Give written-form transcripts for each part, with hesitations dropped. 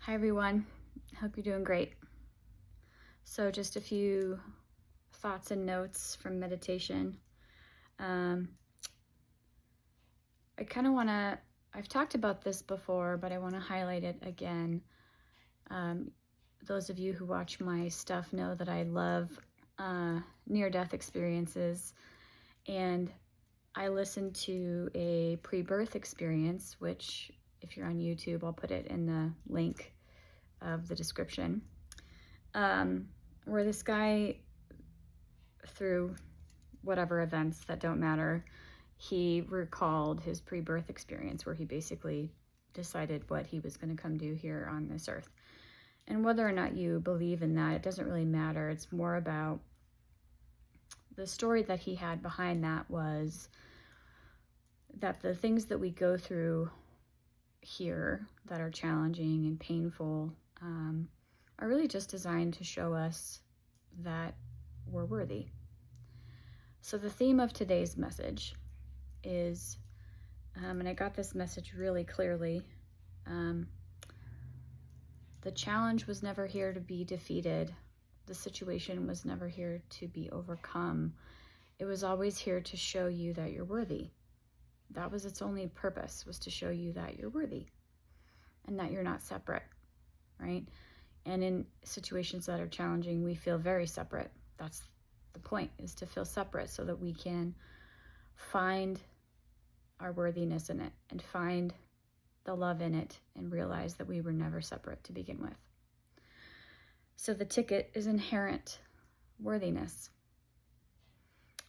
Hi everyone, hope you're doing great. So just a few thoughts and notes from meditation. I kind of want to, I've talked about this before, but I want to highlight it again. Those of you who watch my stuff know that I love near-death experiences, and I listened to a pre-birth experience, which if you're on YouTube, I'll put it in the link of the description, where this guy, through whatever events that don't matter, he recalled his pre-birth experience where he basically decided what he was going to come do here on this earth. And whether or not you believe in that, it doesn't really matter. It's more about the story that he had behind that was that the things that we go through here that are challenging and painful are really just designed to show us that we're worthy. So the theme of today's message is, and I got this message really clearly, the challenge was never here to be defeated. The situation was never here to be overcome. It was always here to show you that you're worthy. That was its only purpose, was to show you that you're worthy and that you're not separate, right? And in situations that are challenging, we feel very separate. That's the point, is to feel separate so that we can find our worthiness in it and find the love in it and realize that we were never separate to begin with. So the ticket is inherent worthiness.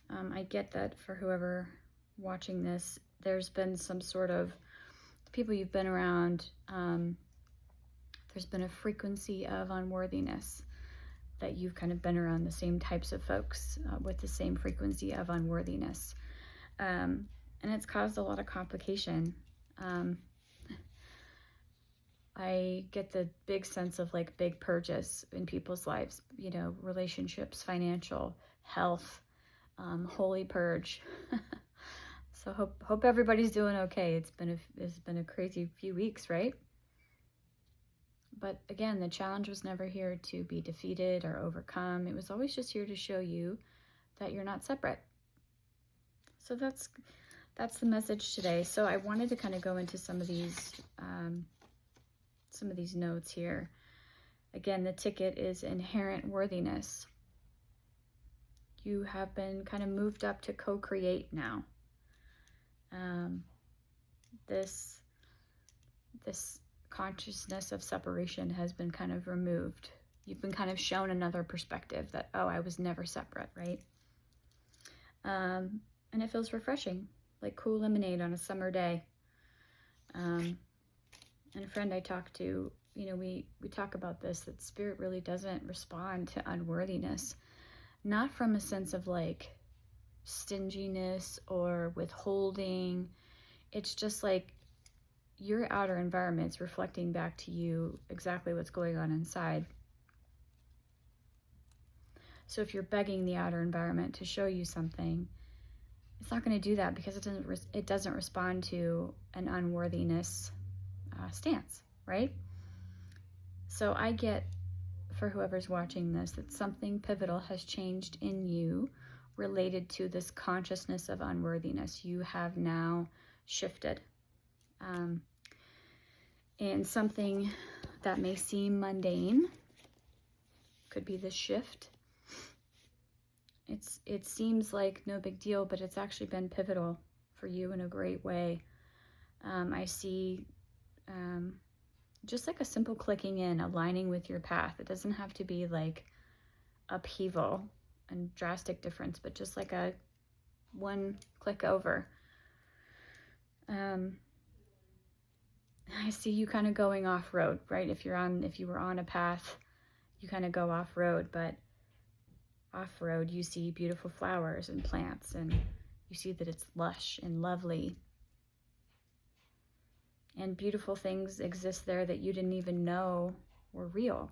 I get that for whoever watching this, there's been some sort of, people you've been around, there's been a frequency of unworthiness, that you've kind of been around the same types of folks with the same frequency of unworthiness. And it's caused a lot of complication. I get the big sense of like big purges in people's lives, you know, relationships, financial, health, holy purge. So hope everybody's doing okay. It's been a crazy few weeks, right? But again, the challenge was never here to be defeated or overcome. It was always just here to show you that you're not separate. So that's the message today. So I wanted to kind of go into some of these notes here. Again, the ticket is inherent worthiness. You have been kind of moved up to co-create now. This consciousness of separation has been kind of removed. You've been kind of shown another perspective that, oh, I was never separate, right? And it feels refreshing, like cool lemonade on a summer day. And a friend I talked to, you know, we talk about this, that spirit really doesn't respond to unworthiness, not from a sense of like stinginess or withholding. It's just like your outer environment's reflecting back to you exactly what's going on inside. So if you're begging the outer environment to show you something, it's not going to do that because it doesn't respond to an unworthiness stance, right? So I get, for whoever's watching this, that something pivotal has changed in you related to this consciousness of unworthiness. You have now shifted. And something that may seem mundane could be this shift. It seems like no big deal, but it's actually been pivotal for you in a great way. I see just like a simple clicking in, aligning with your path. It doesn't have to be like upheaval and drastic difference, but just like a one click over. I see you kind of going off road, right? If you were on a path, you kind of go off road, but off road you see beautiful flowers and plants, and you see that it's lush and lovely. And beautiful things exist there that you didn't even know were real.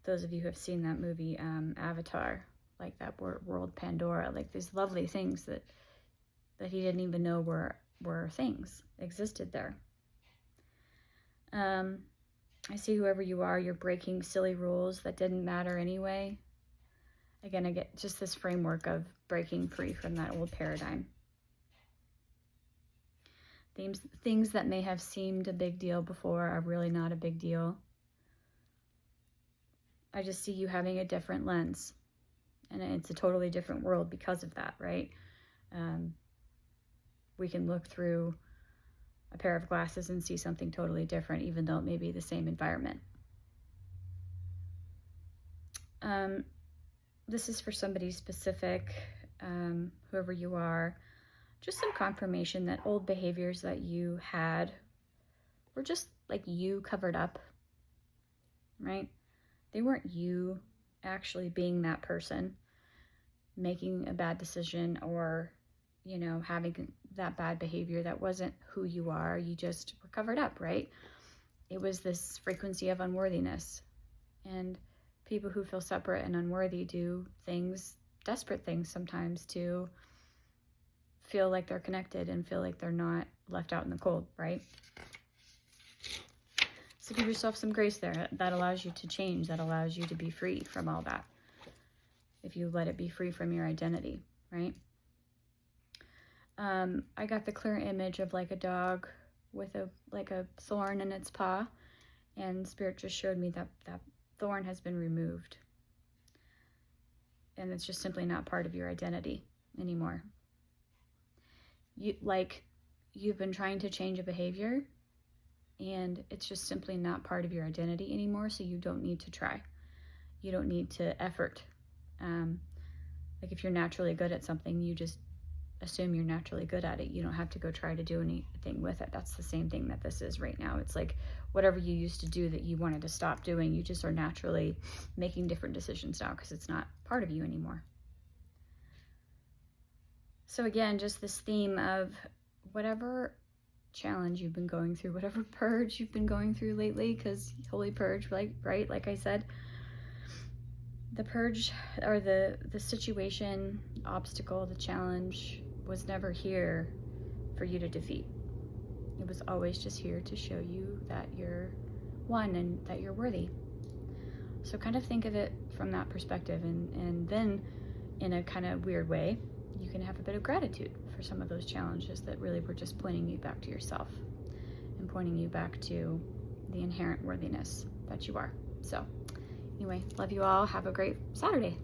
Those of you who have seen that movie, Avatar, like that world Pandora, like these lovely things that he didn't even know were things, existed there. I see whoever you are, you're breaking silly rules that didn't matter anyway. Again, I get just this framework of breaking free from that old paradigm. Things that may have seemed a big deal before are really not a big deal. I just see you having a different lens, and it's a totally different world because of that, right? We can look through a pair of glasses and see something totally different, even though it may be the same environment. This is for somebody specific, whoever you are. Just some confirmation that old behaviors that you had were just like you covered up, right? They weren't you actually being that person, making a bad decision, or, you know, having that bad behavior. That wasn't who you are. You just were covered up, right? It was this frequency of unworthiness. And people who feel separate and unworthy do things, desperate things sometimes, to feel like they're connected and feel like they're not left out in the cold, right? So give yourself some grace there. That allows you to change. That allows you to be free from all that, if you let it be free from your identity, right? I got the clear image of like a dog with a thorn in its paw, and Spirit just showed me that that thorn has been removed, and it's just simply not part of your identity anymore. You've been trying to change a behavior, and it's just simply not part of your identity anymore, so you don't need to try. You don't need to effort. Like if you're naturally good at something, you just assume you're naturally good at it. You don't have to go try to do anything with it. That's the same thing that this is right now. It's like whatever you used to do that you wanted to stop doing, you just are naturally making different decisions now because it's not part of you anymore. So again, just this theme of whatever challenge you've been going through, whatever purge you've been going through lately, because holy purge, right? Like I said, the purge or the situation, obstacle, the challenge was never here for you to defeat. It was always just here to show you that you're one and that you're worthy. So kind of think of it from that perspective, and then in a kind of weird way, you can have a bit of gratitude for some of those challenges that really were just pointing you back to yourself and pointing you back to the inherent worthiness that you are. So anyway, love you all. Have a great Saturday.